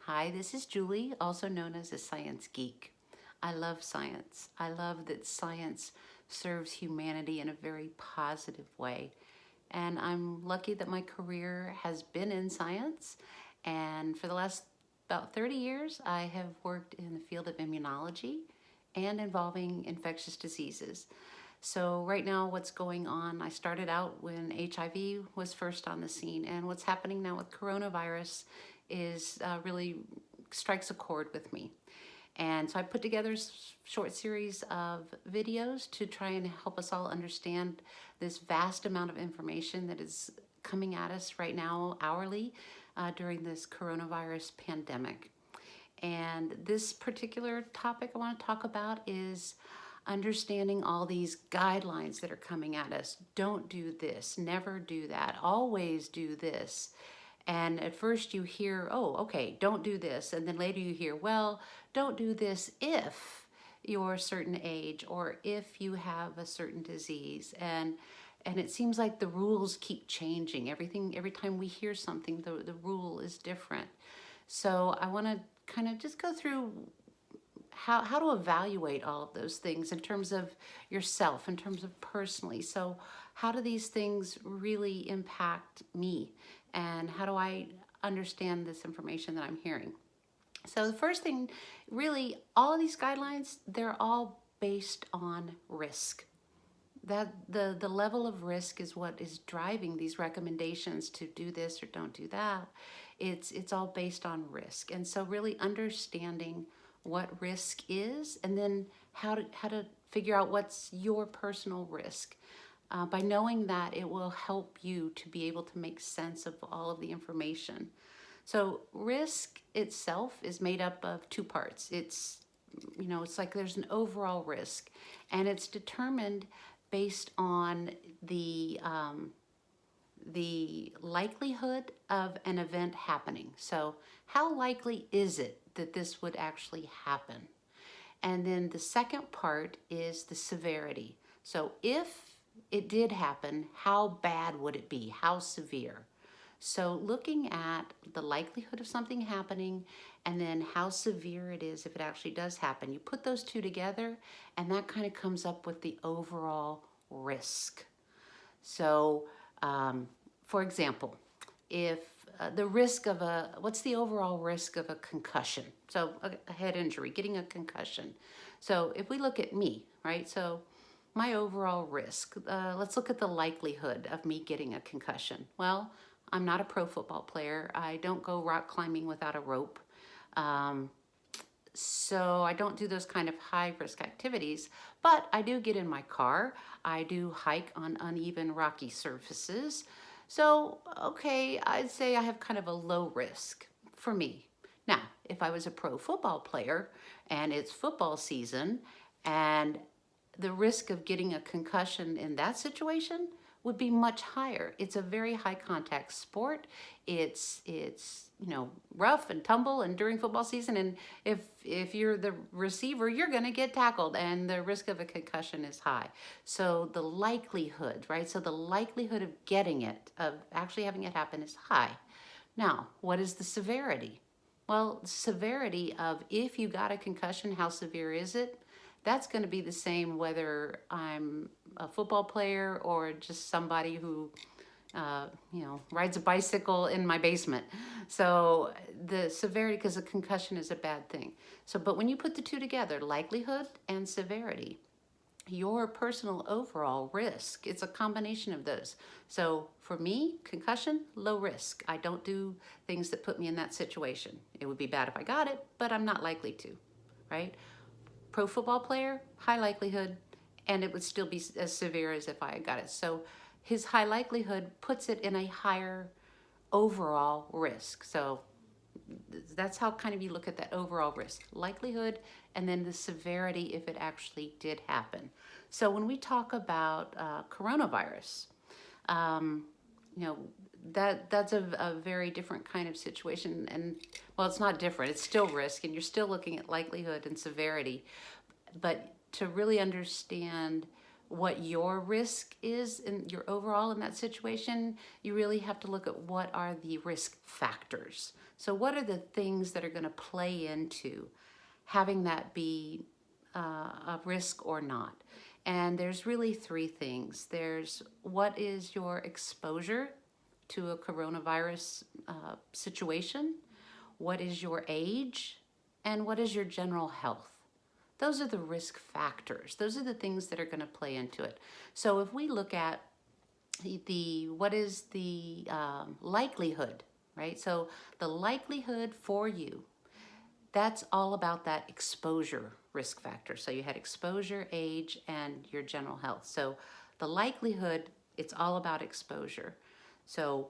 Hi, this is Julie, also known as a science geek. I love science. I love that science serves humanity in a very positive way. And I'm lucky that my career has been in science. And for the last about 30 years, I have worked in the field of immunology and involving infectious diseases. So right now what's going on, I started out when HIV was first on the scene, and what's happening now with coronavirus is really strikes a chord with me. And so I put together a short series of videos to try and help us all understand this vast amount of information that is coming at us right now hourly during this coronavirus pandemic. And this particular topic I want to talk about is understanding all these guidelines that are coming at us. Don't do this, never do that, always do this. And at first you hear, oh, okay, don't do this. And then later you hear, well, don't do this if you're a certain age or if you have a certain disease. And it seems like the rules keep changing. Every time we hear something, the rule is different. So I want to kind of just go through how to evaluate all of those things in terms of yourself, in terms of personally. So how do these things really impact me? And how do I understand this information that I'm hearing? So the first thing, really, all of these guidelines, they're all based on risk. That the level of risk is what is driving these recommendations to do this or don't do that. It's all based on risk. And so really understanding what risk is, and then how to figure out what's your personal risk. By knowing that, it will help you to be able to make sense of all of the information. So risk itself is made up of two parts. It's like there's an overall risk, and it's determined based on the likelihood of an event happening. So how likely is it that this would actually happen? And then the second part is the severity. So if it did happen, how bad would it be? How severe? So looking at the likelihood of something happening and then how severe it is if it actually does happen. You put those two together and that kind of comes up with the overall risk. So for example, if the risk of what's the overall risk of a concussion? So a head injury, getting a concussion. So if we look at me, right? So my overall risk, let's look at the likelihood of me getting a concussion. Well, I'm not a pro football player. I don't go rock climbing without a rope. So I don't do those kind of high risk activities, but I do get in my car. I do hike on uneven rocky surfaces. So, okay, I'd say I have kind of a low risk for me. Now, if I was a pro football player and it's football season and the risk of getting a concussion in that situation would be much higher. It's a very high contact sport. It's rough and tumble and during football season, and if you're the receiver, you're going to get tackled and the risk of a concussion is high. So the likelihood, right? So the likelihood of getting it, of actually having it happen is high. Now, what is the severity? Well, severity of if you got a concussion, how severe is it? That's going to be the same whether I'm a football player or just somebody who, rides a bicycle in my basement. So the severity, because a concussion is a bad thing. So, but when you put the two together, likelihood and severity, your personal overall risk, it's a combination of those. So for me, concussion, low risk. I don't do things that put me in that situation. It would be bad if I got it, but I'm not likely to, right? Pro football player, high likelihood, and it would still be as severe as if I had got it. So his high likelihood puts it in a higher overall risk. So that's how kind of you look at that overall risk, likelihood, and then the severity if it actually did happen. So when we talk about coronavirus, that's a very different kind of situation. And well, it's not different, it's still risk, and you're still looking at likelihood and severity. But to really understand what your risk is in your overall in that situation, you really have to look at what are the risk factors. So what are the things that are going to play into having that be a risk or not? And there's really three things. There's what is your exposure to a coronavirus situation? What is your age? And what is your general health? Those are the risk factors. Those are the things that are going to play into it. So if we look at what is the likelihood, right? So the likelihood for you, that's all about that exposure risk factor. So you had exposure, age, and your general health. So the likelihood, it's all about exposure. So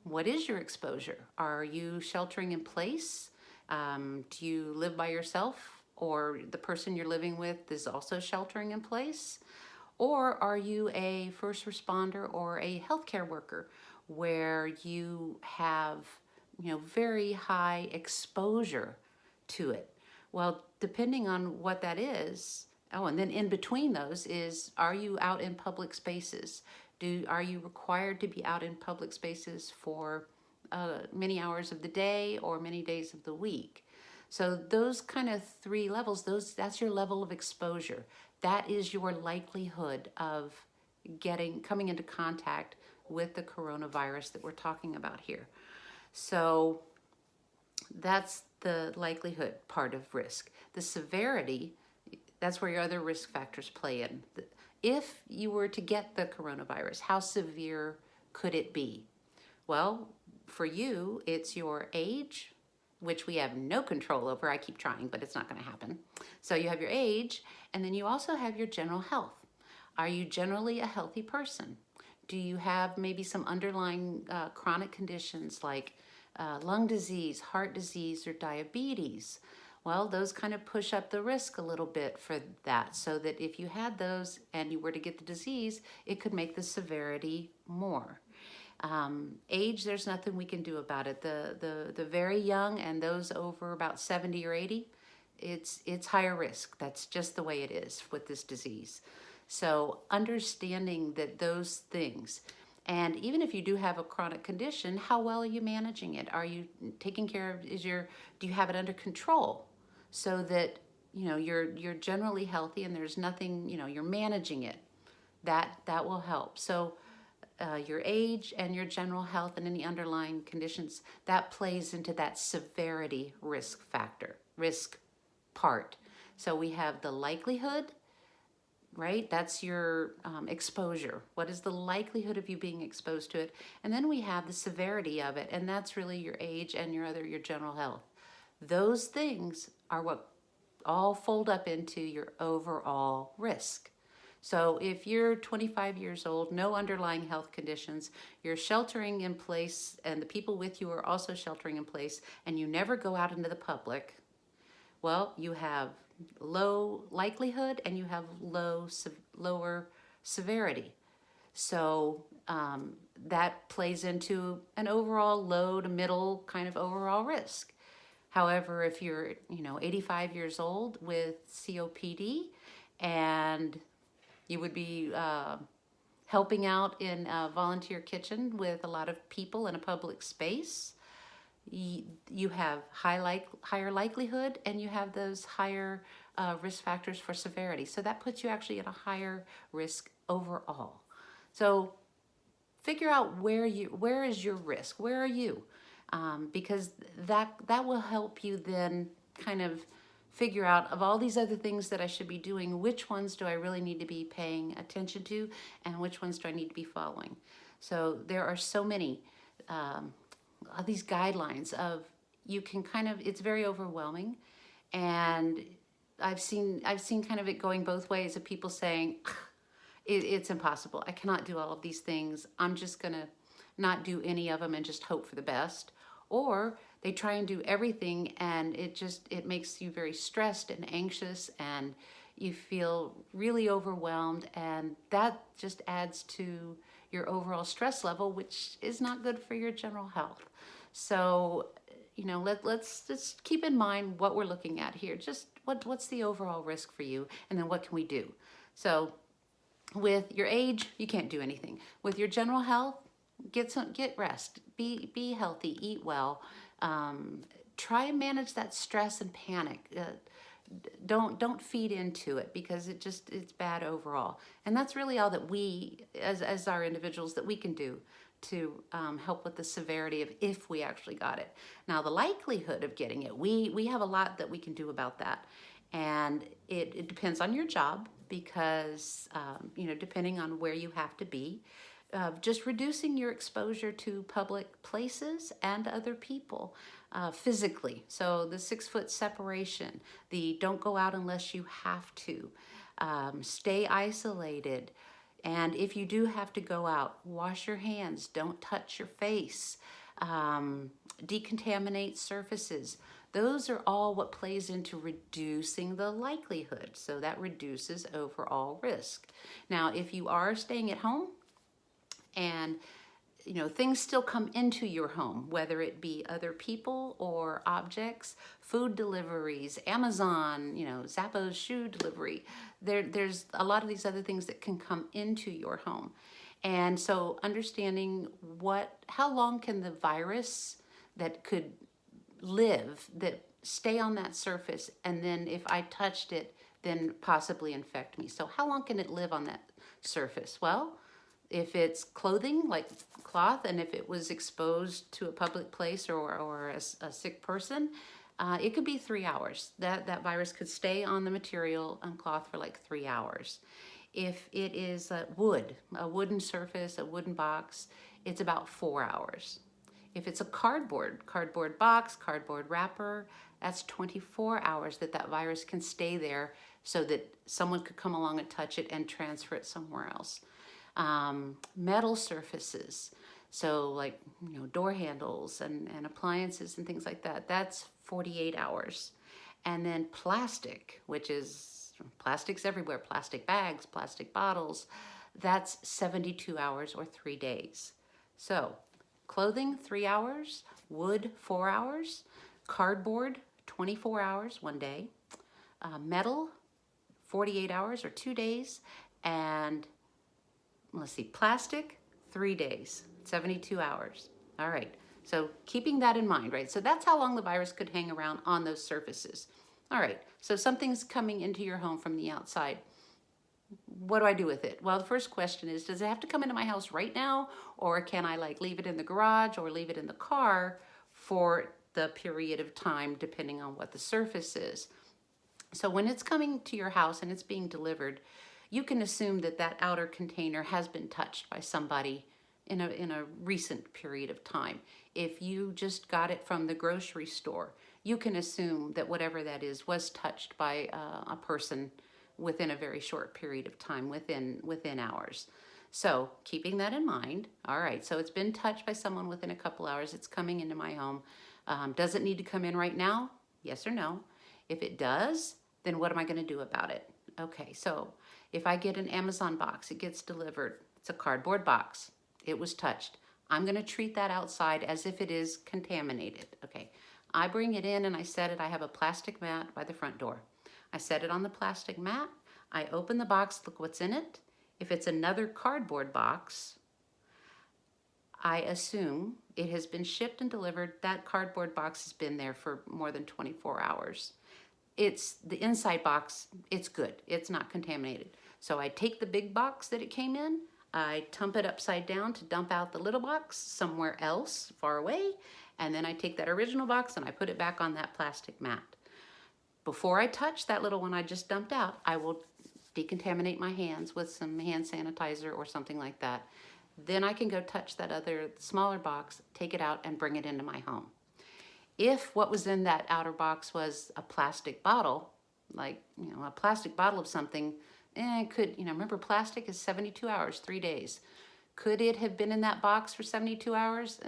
what is your exposure? Are you sheltering in place? Do you live by yourself, or the person you're living with is also sheltering in place? Or are you a first responder or a healthcare worker where you have, very high exposure to it? Well, depending on what that is, oh, and then in between those is, are you out in public spaces? Are you required to be out in public spaces for many hours of the day or many days of the week? So those kind of three levels, that's your level of exposure. That is your likelihood of coming into contact with the coronavirus that we're talking about here. So that's the likelihood part of risk. The severity, that's where your other risk factors play in. If you were to get the coronavirus, how severe could it be? Well, for you, it's your age, which we have no control over. I keep trying, but it's not going to happen. So you have your age, and then you also have your general health. Are you generally a healthy person? Do you have maybe some underlying chronic conditions like lung disease, heart disease, or diabetes? Well, those kind of push up the risk a little bit for that, so that if you had those and you were to get the disease, it could make the severity more. Age, there's nothing we can do about it. The very young and those over about 70 or 80, it's higher risk. That's just the way it is with this disease. So understanding that those things, and even if you do have a chronic condition, how well are you managing it? Are you taking care of, do you have it under control so that, you're generally healthy and there's nothing, you're managing it? That will help. So your age and your general health and any underlying conditions, that plays into that severity risk factor, risk part. So we have the likelihood, right? That's your exposure. What is the likelihood of you being exposed to it? And then we have the severity of it, and that's really your age and your general health. Those things are what all fold up into your overall risk. So if you're 25 years old, no underlying health conditions, you're sheltering in place, and the people with you are also sheltering in place, and you never go out into the public, well, you have low likelihood and you have lower severity. So that plays into an overall low to middle kind of overall risk. However, if you're 85 years old with COPD and you would be helping out in a volunteer kitchen with a lot of people in a public space, you have higher likelihood, and you have those higher risk factors for severity. So that puts you actually at a higher risk overall. So figure out where is your risk? Where are you? Because that will help you then kind of figure out, of all these other things that I should be doing, which ones do I really need to be paying attention to, and which ones do I need to be following? So there are so many these guidelines of, you can kind of, it's very overwhelming, and I've seen kind of it going both ways, of people saying it's impossible, I cannot do all of these things, I'm just gonna not do any of them and just hope for the best. Or they try and do everything, and it makes you very stressed and anxious, and you feel really overwhelmed, and that just adds to your overall stress level, which is not good for your general health. So, let's just keep in mind what we're looking at here. Just what's the overall risk for you, and then what can we do? So With your age, you can't do anything. With your general health, get rest, be healthy, eat well. Um, Try and manage that stress and panic. Don't feed into it, because it's bad overall. And that's really all that we as our individuals that we can do to help with the severity of if we actually got it. Now the likelihood of getting it, we have a lot that we can do about that. And it depends on your job, because depending on where you have to be, just reducing your exposure to public places and other people physically. So the 6 foot separation, the don't go out unless you have to, stay isolated. And if you do have to go out, wash your hands, don't touch your face, decontaminate surfaces. Those are all what plays into reducing the likelihood. So that reduces overall risk. Now, if you are staying at home and things still come into your home, whether it be other people or objects, food deliveries, Amazon, Zappos shoe delivery. There's a lot of these other things that can come into your home. And so understanding how long can the virus that could live, that stay on that surface, and then if I touched it, then possibly infect me. So how long can it live on that surface? Well, if it's clothing, like cloth, and if it was exposed to a public place or a sick person, it could be 3 hours. That virus could stay on the material and cloth for like 3 hours. If it is a wooden surface, a wooden box, it's about 4 hours. If it's a cardboard box, cardboard wrapper, that's 24 hours that virus can stay there, so that someone could come along and touch it and transfer it somewhere else. Metal surfaces, so like door handles and appliances and things like that, that's 48 hours. And then plastic, which is plastics everywhere, plastic bags, plastic bottles, that's 72 hours or 3 days. So clothing, 3 hours, wood, 4 hours, cardboard, 24 hours, 1 day, metal, 48 hours or 2 days, and let's see, plastic, 3 days, 72 hours. All right, so keeping that in mind, right? So that's how long the virus could hang around on those surfaces. All right, so something's coming into your home from the outside. What do I do with it? Well, the first question is, does it have to come into my house right now? Or can I leave it in the garage or leave it in the car for the period of time, depending on what the surface is? So when it's coming to your house and it's being delivered, you can assume that outer container has been touched by somebody in a recent period of time. If you just got it from the grocery store, you can assume that whatever that is was touched by a person within a very short period of time, within hours. So keeping that in mind, all right, so it's been touched by someone within a couple hours, it's coming into my home. Does it need to come in right now? Yes or no? If it does, then what am I gonna do about it? Okay, so if I get an Amazon box, it gets delivered, it's a cardboard box, it was touched. I'm gonna treat that outside as if it is contaminated, okay? I bring it in and I set it, I have a plastic mat by the front door. I set it on the plastic mat, I open the box, look what's in it. If it's another cardboard box, I assume it has been shipped and delivered. That cardboard box has been there for more than 24 hours. It's the inside box, it's good, it's not contaminated. So I take the big box that it came in, I dump it upside down to dump out the little box somewhere else far away, and then I take that original box and I put it back on that plastic mat. Before I touch that little one I just dumped out, I will decontaminate my hands with some hand sanitizer or something like that. Then I can go touch that other smaller box, take it out and bring it into my home. If what was in that outer box was a plastic bottle, a plastic bottle of something, remember plastic is 72 hours, 3 days. Could it have been in that box for 72 hours?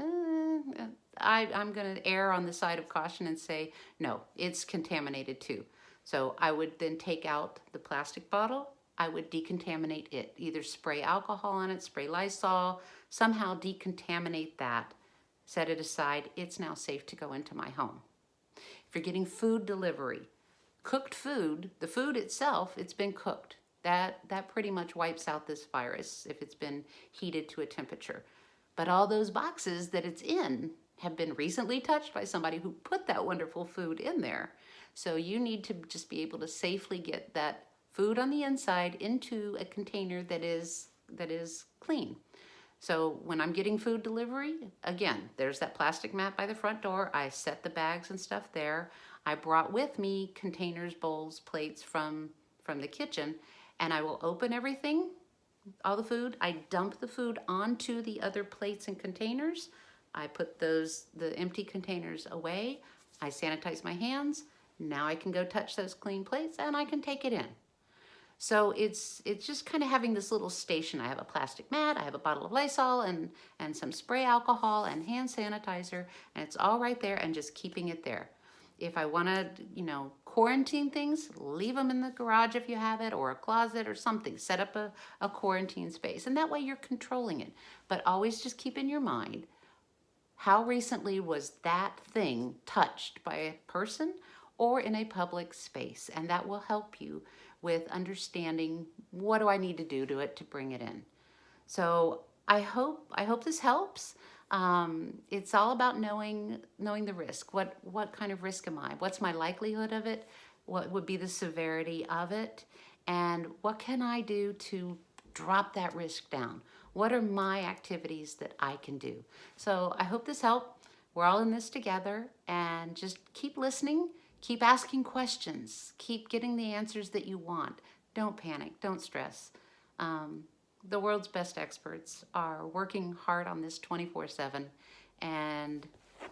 I'm gonna err on the side of caution and say, no, it's contaminated too. So I would then take out the plastic bottle, I would decontaminate it, either spray alcohol on it, spray Lysol, somehow decontaminate that, set it aside, it's now safe to go into my home. If you're getting food delivery, cooked food, the food itself, it's been cooked. That pretty much wipes out this virus if it's been heated to a temperature. But all those boxes that it's in have been recently touched by somebody who put that wonderful food in there. So you need to just be able to safely get that food on the inside into a container that is clean. So when I'm getting food delivery, again, there's that plastic mat by the front door. I set the bags and stuff there. I brought with me containers, bowls, plates from the kitchen, and I will open everything, all the food. I dump the food onto the other plates and containers. I put the empty containers away. I sanitize my hands. Now I can go touch those clean plates and I can take it in. So it's just kind of having this little station. I have a plastic mat, I have a bottle of Lysol and some spray alcohol and hand sanitizer, and it's all right there, and just keeping it there. If I want to, quarantine things, leave them in the garage if you have it, or a closet or something. Set up a quarantine space, and that way you're controlling it. But always just keep in your mind, how recently was that thing touched by a person or in a public space? And that will help you with understanding, what do I need to do to it to bring it in? So I hope this helps. It's all about knowing the risk. What kind of risk am I? What's my likelihood of it? What would be the severity of it? And what can I do to drop that risk down? What are my activities that I can do? So I hope this helped. We're all in this together, and just keep listening. Keep asking questions. Keep getting the answers that you want. Don't panic. Don't stress. The world's best experts are working hard on this 24/7, and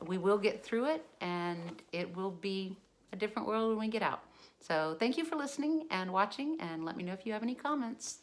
we will get through it, and it will be a different world when we get out. So thank you for listening and watching, and let me know if you have any comments.